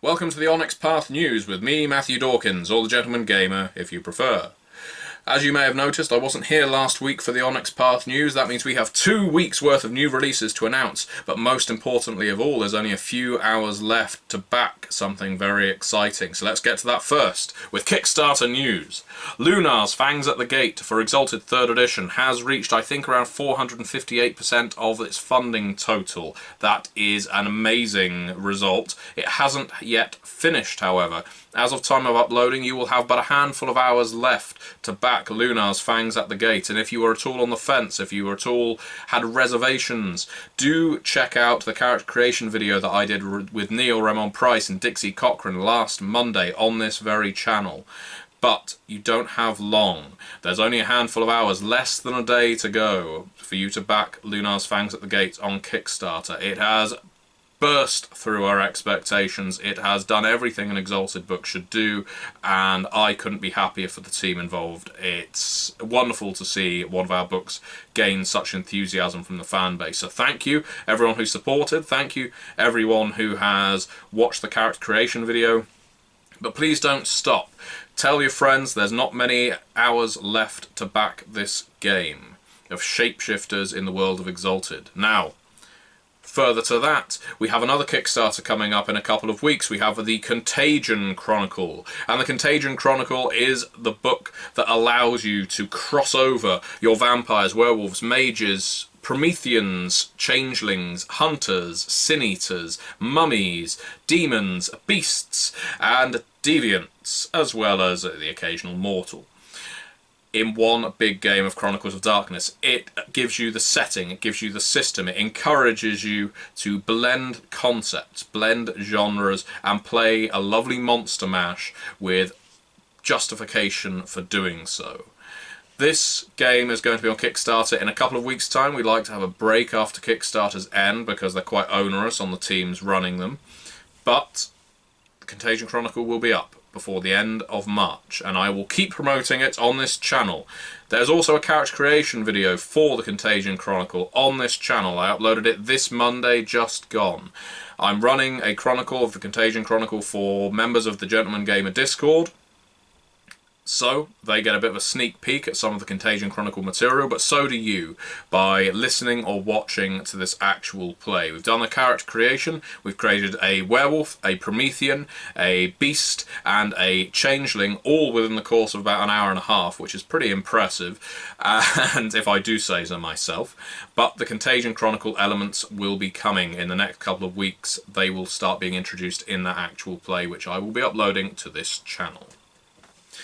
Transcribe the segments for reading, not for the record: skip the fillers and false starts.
Welcome to the Onyx Path News with me, Matthew Dawkins, or the Gentleman Gamer, if you prefer. As you may have noticed, I wasn't here last week for the Onyx Path News. That means we have 2 weeks worth of new releases to announce, but most importantly of all, there's only a few hours left to back something very exciting. So let's get to that first, with Kickstarter news. Lunar's Fangs at the Gate for Exalted 3rd Edition has reached, I think, around 458% of its funding total. That is an amazing result. It hasn't yet finished, however. As of time of uploading, you will have but a handful of hours left to back Lunar's Fangs at the Gate, and if you were at all on the fence, if you were at all had reservations, do check out the character creation video that I did with Neil Raymond Price and Dixie Cochran last Monday on this very channel. But you don't have long. There's only a handful of hours, less than a day to go, for you to back Lunar's Fangs at the Gate on Kickstarter. It has burst through our expectations. It has done everything an Exalted book should do, and I couldn't be happier for the team involved. It's wonderful to see one of our books gain such enthusiasm from the fan base. So thank you everyone who supported, thank you everyone who has watched the character creation video, but please don't stop. Tell your friends there's not many hours left to back this game of shapeshifters in the world of Exalted. Now, further to that, we have another Kickstarter coming up in a couple of weeks. We have the Contagion Chronicle. And the Contagion Chronicle is the book that allows you to cross over your vampires, werewolves, mages, Prometheans, changelings, hunters, sin-eaters, mummies, demons, beasts, and deviants, as well as the occasional mortal, in one big game of Chronicles of Darkness. It gives you the setting, it gives you the system, it encourages you to blend concepts, blend genres, and play a lovely monster mash with justification for doing so. This game is going to be on Kickstarter in a couple of weeks' time. We like to have a break after Kickstarter's end because they're quite onerous on the teams running them. But the Contagion Chronicle will be up before the end of March, and I will keep promoting it on this channel. There's also a character creation video for the Contagion Chronicle on this channel. I uploaded it this Monday, just gone. I'm running a chronicle of the Contagion Chronicle for members of the Gentleman Gamer Discord, so they get a bit of a sneak peek at some of the Contagion Chronicle material, but so do you by listening or watching to this actual play. We've done the character creation, we've created a werewolf, a Promethean, a beast, and a changeling, all within the course of about an hour and a half, which is pretty impressive, and if I do say so myself. But the Contagion Chronicle elements will be coming in the next couple of weeks. They will start being introduced in that actual play, which I will be uploading to this channel.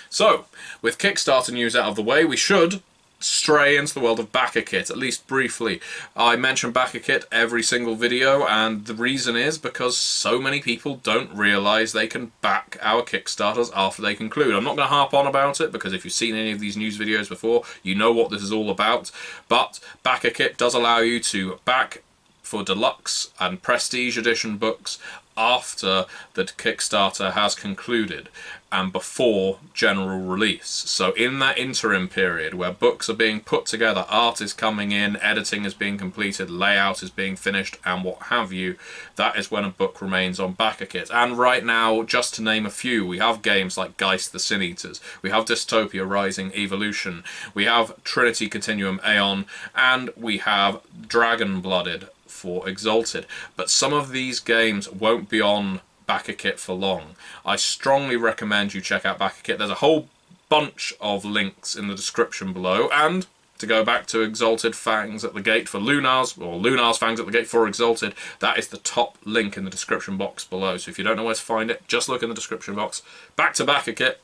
So, with Kickstarter news out of the way, we should stray into the world of Backerkit, at least briefly. I mention Backerkit every single video, and the reason is because so many people don't realise they can back our Kickstarters after they conclude. I'm not going to harp on about it, because if you've seen any of these news videos before, you know what this is all about. But Backerkit does allow you to back for deluxe and prestige edition books after the Kickstarter has concluded and before general release. So in that interim period where books are being put together, art is coming in, editing is being completed, layout is being finished, and what have you, that is when a book remains on Backerkit. And right now, just to name a few, we have games like Geist the Sin-Eaters, we have Dystopia Rising Evolution, we have Trinity Continuum Aeon, and we have Dragon Blooded for Exalted. But some of these games won't be on Backerkit for long. I strongly recommend you check out Backerkit. There's a whole bunch of links in the description below, and to go back to Exalted Fangs at the Gate for Lunar's, or Lunar's Fangs at the Gate for Exalted, that is the top link in the description box below. So if you don't know where to find it, just look in the description box. Back to Backerkit.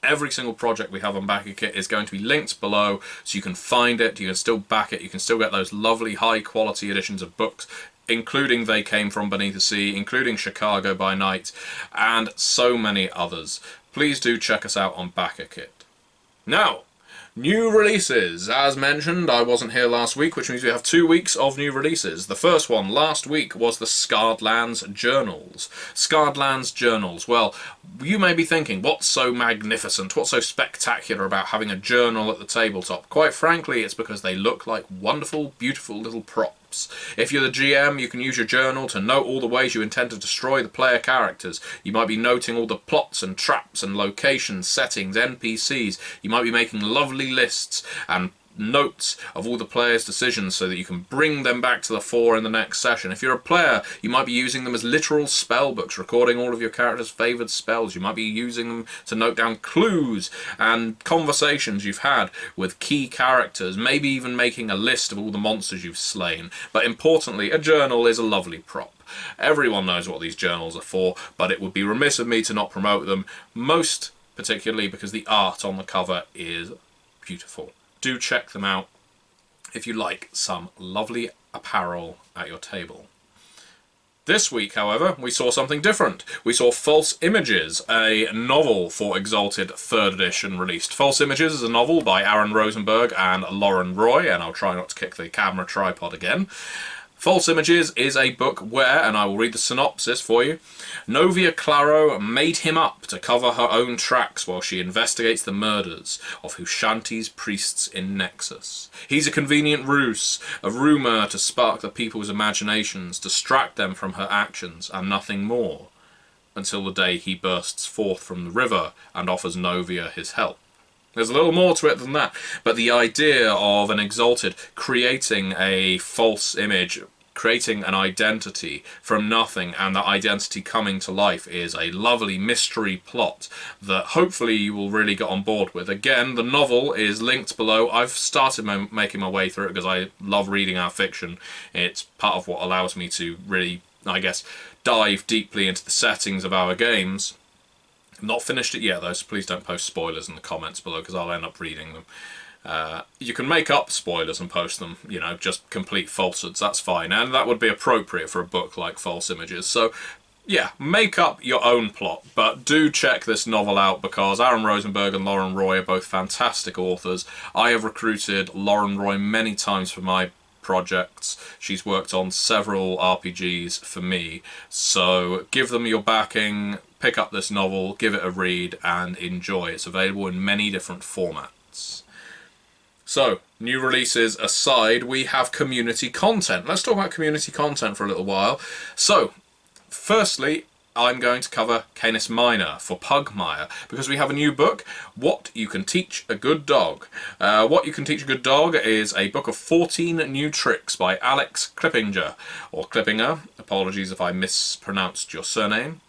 Every single project we have on Backerkit is going to be linked below, so you can find it, you can still back it, you can still get those lovely high quality editions of books, including They Came From Beneath the Sea, including Chicago by Night, and so many others. Please do check us out on Backerkit. Now, new releases. As mentioned, I wasn't here last week, which means we have 2 weeks of new releases. The first one last week was the Scarred Lands Journals. Scarred Lands Journals. Well, you may be thinking, what's so magnificent, what's so spectacular about having a journal at the tabletop? Quite frankly, it's because they look like wonderful, beautiful little props. traps. If you're the GM, you can use your journal to note all the ways you intend to destroy the player characters. You might be noting all the plots and traps and locations, settings, NPCs. You might be making lovely lists and notes of all the players' decisions so that you can bring them back to the fore in the next session. If you're a player, you might be using them as literal spell books, recording all of your characters' favoured spells. You might be using them to note down clues and conversations you've had with key characters, maybe even making a list of all the monsters you've slain. But importantly, a journal is a lovely prop. Everyone knows what these journals are for, but it would be remiss of me to not promote them, most particularly because the art on the cover is beautiful. Do check them out if you like some lovely apparel at your table. This week, however, we saw something different. We saw False Images, a novel for Exalted 3rd edition released. False Images is a novel by Aaron Rosenberg and Lauren Roy, and I'll try not to kick the camera tripod again. False Images is a book where, and I will read the synopsis for you, Novia Claro made him up to cover her own tracks while she investigates the murders of Hushanti's priests in Nexus. He's a convenient ruse, a rumour to spark the people's imaginations, distract them from her actions, and nothing more, until the day he bursts forth from the river and offers Novia his help. There's a little more to it than that, but the idea of an Exalted creating a false image, creating an identity from nothing, and that identity coming to life is a lovely mystery plot that hopefully you will really get on board with. Again, the novel is linked below. I've started making my way through it because I love reading our fiction. It's part of what allows me to really, I guess, dive deeply into the settings of our games. Not finished it yet though, so please don't post spoilers in the comments below because I'll end up reading them. You can make up spoilers and post them, you know, just complete falsehoods, that's fine, and that would be appropriate for a book like False Images. So yeah, make up your own plot, but do check this novel out because Aaron Rosenberg and Lauren Roy are both fantastic authors. I have recruited Lauren Roy many times for my projects. She's worked on several RPGs for me, so give them your backing. Pick up this novel, give it a read, and enjoy. It's available in many different formats. So, new releases aside, we have community content. Let's talk about community content for a little while. So, firstly, I'm going to cover Canis Minor for Pugmire, because we have a new book, What You Can Teach a Good Dog. What You Can Teach a Good Dog is a book of 14 new tricks by Alex Klippinger, or Klippinger. Apologies if I mispronounced your surname.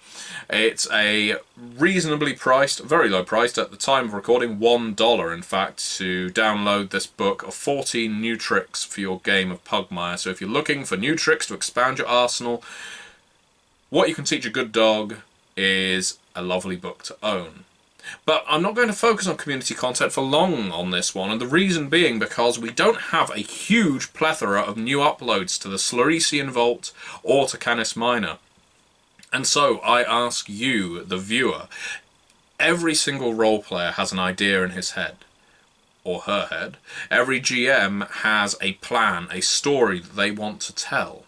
It's a reasonably priced, very low priced at the time of recording, $1 in fact, to download this book of 14 new tricks for your game of Pugmire. So if you're looking for new tricks to expand your arsenal, What You Can Teach a Good Dog is a lovely book to own. But I'm not going to focus on community content for long on this one, and the reason being because we don't have a huge plethora of new uploads to the Sluresian Vault or to Canis Minor. And so I ask you, the viewer, every single role player has an idea in his head, or her head. Every GM has a plan, a story that they want to tell.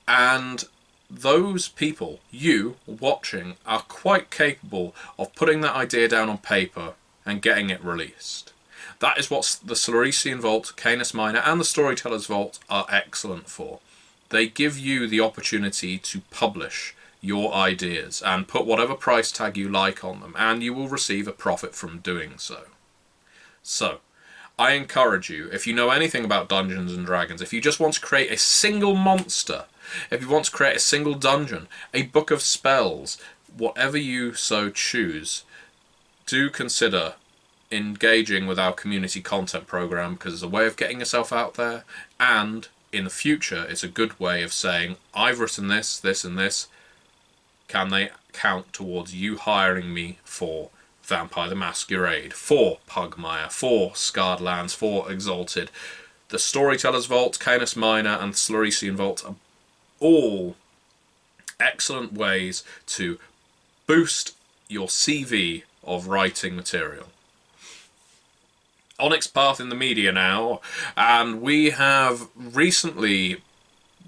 And those people, you watching, are quite capable of putting that idea down on paper and getting it released. That is what the Sluresian Vault, Canis Minor, and the Storyteller's Vault are excellent for. They give you the opportunity to publish your ideas and put whatever price tag you like on them, and you will receive a profit from doing so. So, I encourage you, if you know anything about Dungeons and Dragons, if you just want to create a single monster, if you want to create a single dungeon, a book of spells, whatever you so choose, do consider engaging with our community content program, because it's a way of getting yourself out there, and in the future it's a good way of saying, I've written this, this and this, can they count towards you hiring me for Vampire the Masquerade, for Pugmire, for Scarred Lands, for Exalted. The Storyteller's Vault, Canis Minor and Sluresian Vault are all excellent ways to boost your CV of writing material. Onyx Path in the media now, and we have recently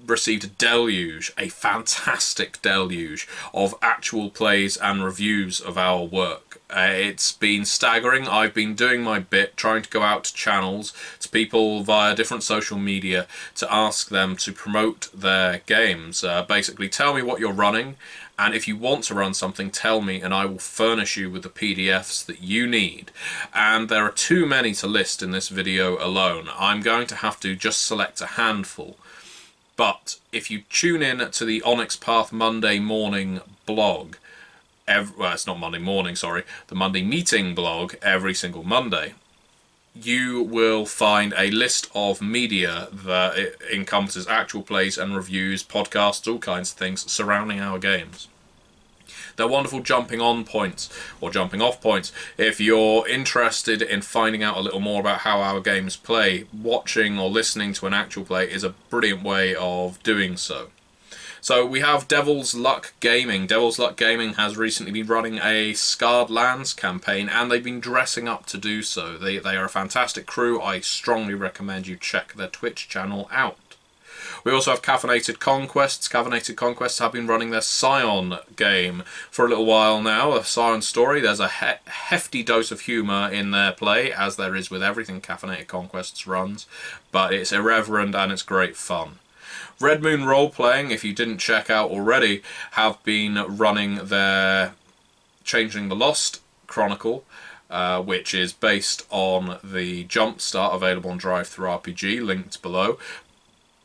received a deluge, a fantastic deluge of actual plays and reviews of our work. It's been staggering. I've been doing my bit, trying to go out to channels, to people via different social media, to ask them to promote their games. Basically, tell me what you're running, and if you want to run something, tell me, and I will furnish you with the PDFs that you need. And there are too many to list in this video alone. I'm going to have to just select a handful. But if you tune in to the Onyx Path Monday morning blog, well, it's not Monday morning, sorry, the Monday meeting blog every single Monday, you will find a list of media that encompasses actual plays and reviews, podcasts, all kinds of things surrounding our games. They're wonderful jumping on points, or jumping off points. If you're interested in finding out a little more about how our games play, watching or listening to an actual play is a brilliant way of doing so. So we have Devil's Luck Gaming. Devil's Luck Gaming has recently been running a Scarred Lands campaign, and they've been dressing up to do so. They are a fantastic crew. I strongly recommend you check their Twitch channel out. We also have Caffeinated Conquests. Caffeinated Conquests have been running their Scion game for a little while now, a Scion story. There's a hefty dose of humour in their play, as there is with everything Caffeinated Conquests runs, but it's irreverent and it's great fun. Red Moon Role Playing, if you didn't check out already, have been running their Changeling the Lost Chronicle, which is based on the Jumpstart available on DriveThruRPG, linked below.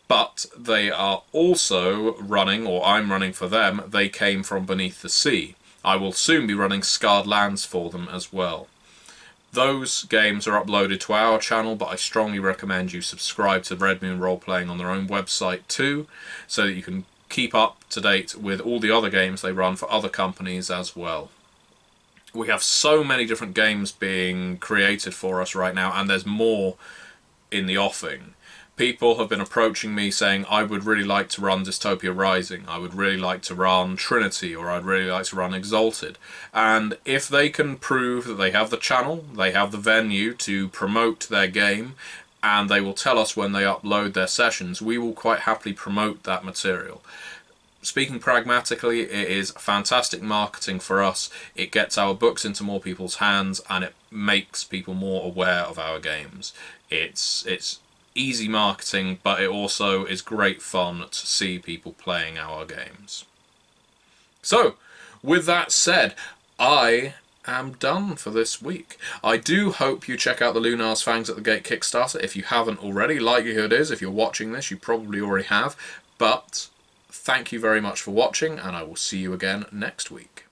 But they are also running, or I'm running for them, They Came From Beneath the Sea. I will soon be running Scarred Lands for them as well. Those games are uploaded to our channel, but I strongly recommend you subscribe to Red Moon Role Playing on their own website too, so that you can keep up to date with all the other games they run for other companies as well. We have so many different games being created for us right now, and there's more in the offing. People have been approaching me saying, I would really like to run Dystopia Rising, I would really like to run Trinity, or I'd really like to run Exalted. And if they can prove that they have the channel, they have the venue to promote their game, and they will tell us when they upload their sessions, we will quite happily promote that material. Speaking pragmatically, it is fantastic marketing for us. It gets our books into more people's hands, and it makes people more aware of our games. It's easy marketing, but it also is great fun to see people playing our games. So, with that said, I am done for this week. I do hope you check out the Lunar's Fangs at the Gate Kickstarter if you haven't already. Likelihood is, if you're watching this, you probably already have. But thank you very much for watching, and I will see you again next week.